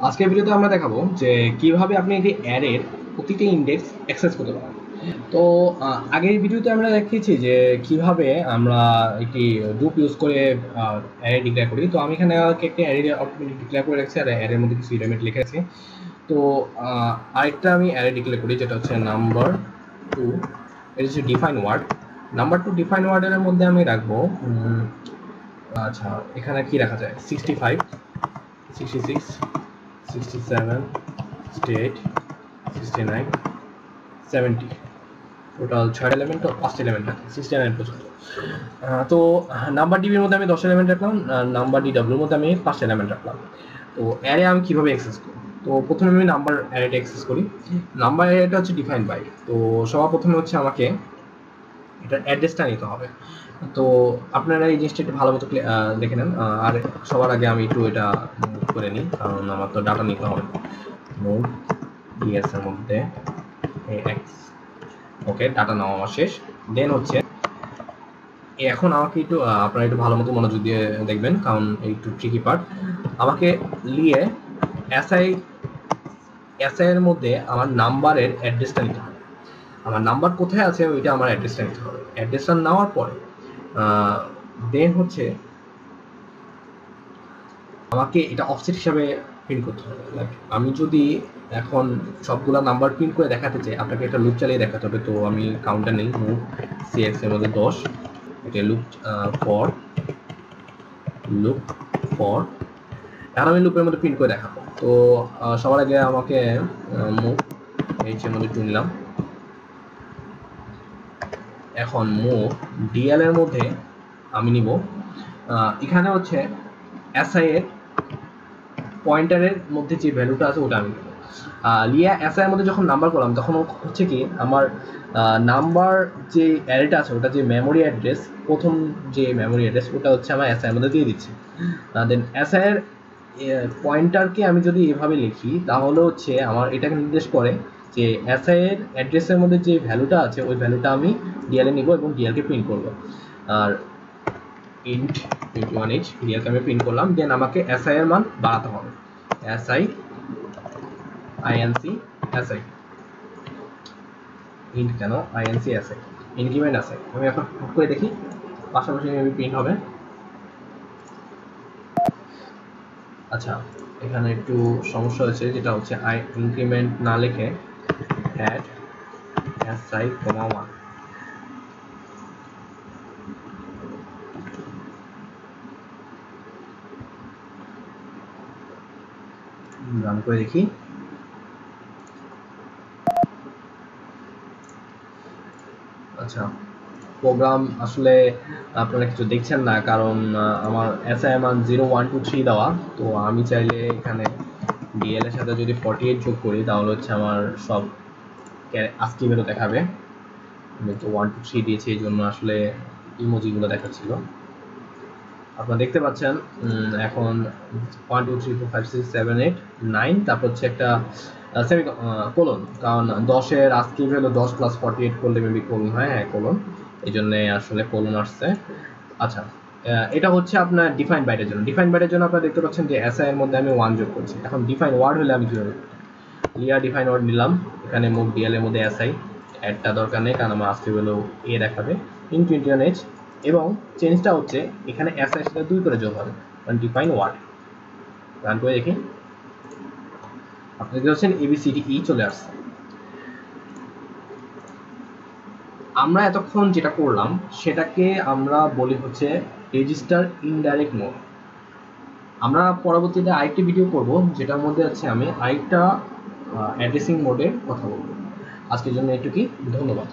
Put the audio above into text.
আজকের ভিডিওতে আমরা দেখাবো যে কিভাবে আপনি একটি অ্যারের প্রতিটি ইন্ডেক্স অ্যাক্সেস করতে পারেন। তো আগের ভিডিওতে আমরা দেখিয়েছি যে কিভাবে আমরা একটি লুপ ইউজ করে অ্যারে ডিক্লেয়ার করি। তো আমি এখানে একটি অ্যারে অটোমেটিক ডিক্লেয়ার করে রাখছি আর অ্যারের মধ্যে কিছু এলিমেন্ট লিখেছি। তো আরেকটা আমি অ্যারে ডিক্লেয়ার করি যেটা হচ্ছে নাম্বার 2, এটা হচ্ছে ডিফাইন ওয়ার্ড। নাম্বার 2 ডিফাইন ওয়ার্ডের মধ্যে আমি রাখবো আচ্ছা এখানে কি রাখা যায় 65, 66, 67, 68, 69, 70, টোটাল 6 এলিমেন্ট, 5 এলিমেন্ট রাখি 69 পর্যন্ত। তো নাম্বার ডিবির মধ্যে আমি 10 এলিমেন্ট রাখলাম, নাম্বার ডিডব্লিউর মধ্যে আমি 5 এলিমেন্ট রাখলাম। তো অ্যারে আমি কিভাবে অ্যাক্সেস করি? তো প্রথমে আমি নাম্বার অ্যারেটা অ্যাক্সেস করি। নাম্বার অ্যারেটা হচ্ছে ডিফাইন বাই। তো সবার প্রথমে হচ্ছে আমাকে এটার অ্যাড্রেসটা নিতে হবে। তো আপনারা এই জিনিসটা একটু ভালো মতো দেখে নেন। আর সবার আগে আমি একটু এটা মুভ করে নিই কারণ আমার তো ডাটা নিতে হবে। মুভ ডিএস এর মধ্যে এক্স, ওকে ডাটা নাও আমার শেষ। দেন হচ্ছে এখন আমাকে একটু আপনারা একটু ভালো মতো মনোযোগ দিয়ে দেখবেন কারণ একটু ট্রিকি পার্ট। আমাকে নিয়ে এসআই এর মধ্যে আমার নাম্বারের অ্যাড্রেসটা নিতে হবে। আমার নাম্বার কোথায় আছে ওইটা আমার অ্যাড্রেসটা নিতে হবে। অ্যাড্রেসটা নেওয়ার পরে দেন হচ্ছে আমাকে এটা অফসেট হিসাবে প্রিন্ট করতে হবে। লাইক আমি যদি এখন সবগুলা নাম্বার প্রিন্ট করে দেখাতে চাই আপনাকে একটা লুপ চালিয়ে দেখাতে হবে। তো আমি কাউন্টার নেই, মুভ সিএক্স এর মধ্যে 10, এটা লুপ ফর এখন আমি লুপের মধ্যে প্রিন্ট করে দেখাবো। তো সবার আগে আমাকে মুভ এইচ এর মধ্যে 2 নিলাম। এখন মুভ ডিএল এর মধ্যে আমি নিব এখানে হচ্ছে এসআই এর পয়েন্টারের মধ্যে যে ভ্যালুটা আছে ওটা আমি লিয়া এসআই এর মধ্যে যখন নাম্বার করলাম তখন হচ্ছে কি আমার নাম্বার যে অ্যারেটা আছে ওটা যে মেমোরি অ্যাড্রেস, প্রথম যে মেমোরি অ্যাড্রেস ওটা হচ্ছে আমার এসআই এর মধ্যে দিয়ে দিচ্ছি। দেন এসআই এর পয়েন্টারকে আমি যদি এভাবে লিখি তাহলে হচ্ছে আমার এটাকে নির্দেশ করে যে এসআই এর অ্যাড্রেসের মধ্যে যে ভ্যালুটা আছে ওই ভ্যালুটা আমি ডিএলে নিব এবং ডিএলকে প্রিন্ট করব। আর int 21h ডিএলকে আমি প্রিন্ট করলাম। দেন আমাকে এসআই এর মান বাড়াতে হবে। এসআই আইএনসি এসআই ইন্ট কেন আইএনসি এসআই ইনক্রিমেন্ট এসআই আমি এখন হুট করে দেখি পাশাপাশি আমি প্রিন্ট হবে। আচ্ছা এখানে একটু সমস্যা হয়েছে যেটা হচ্ছে আই ইনক্রিমেন্ট না লিখে অ্যাড এসআই কমা 1 রান করে দেখি। আচ্ছা প্রোগ্রাম আসলে আপনারা কিছু দেখছেন না কারণ আমার এসআই মান 0 1 2 3 দেওয়া। তো আমি চাইলে এখানে ডিএল এর সাথে যদি 48 যোগ করি তাহলে হচ্ছে আমার সব আস্কি ভ্যালু দেখাবে। আমি তো 1 2 3 দিয়েছি এই জন্য আসলে ইমোজিগুলো দেখাচ্ছিল। আপনারা দেখতে পাচ্ছেন এখন 1 2 3 4 5 6 7 8 9 তারপর হচ্ছে একটা সেমি কোলন কারণ 10 এর আস্কি ভ্যালু 10 প্লাস 48 করলে মেবি কোলন হয়, হ্যাঁ কোলন, এই জন্য আসলে কোলন আসছে। আচ্ছা এটা হচ্ছে আপনার ডিফাইন বাইটের জন্য। ডিফাইন বাইটের জন্য আপনারা দেখতে পাচ্ছেন যে এসআই এর মধ্যে আমি 1 যোগ করছি। এখন ডিফাইন ওয়ার্ড হলে আমি কিভাবে লিয়া ডিফাইন ওয়ার্ড নিলাম, এখানে মুভ ডিএল এর মধ্যে এসআই অ্যাডটা দরকার নেই কারণ আমার আস্কি ভ্যালু এ দেখাবে ইন 21h এবং চেঞ্জটা হচ্ছে এখানে এসআই এর সাথে 2 করে যোগ হবে কারণ ডিফাইন ওয়ার্ড। রান করে দেখি আপনি দেখতে পাচ্ছেন এবিসিডি চলে আসছে। আমরা এতক্ষণ যেটা করলাম সেটাকে আমরা বলি হচ্ছে রেজিস্টার ইনডাইরেক্ট মোড। আমরা পরবর্তীতে আরেকটি ভিডিও করব যেটার মধ্যে আছে আমি আরেকটা অ্যাড্রেসিং মোডের কথা বলবো। আজকের জন্য এটুকুই, ধন্যবাদ।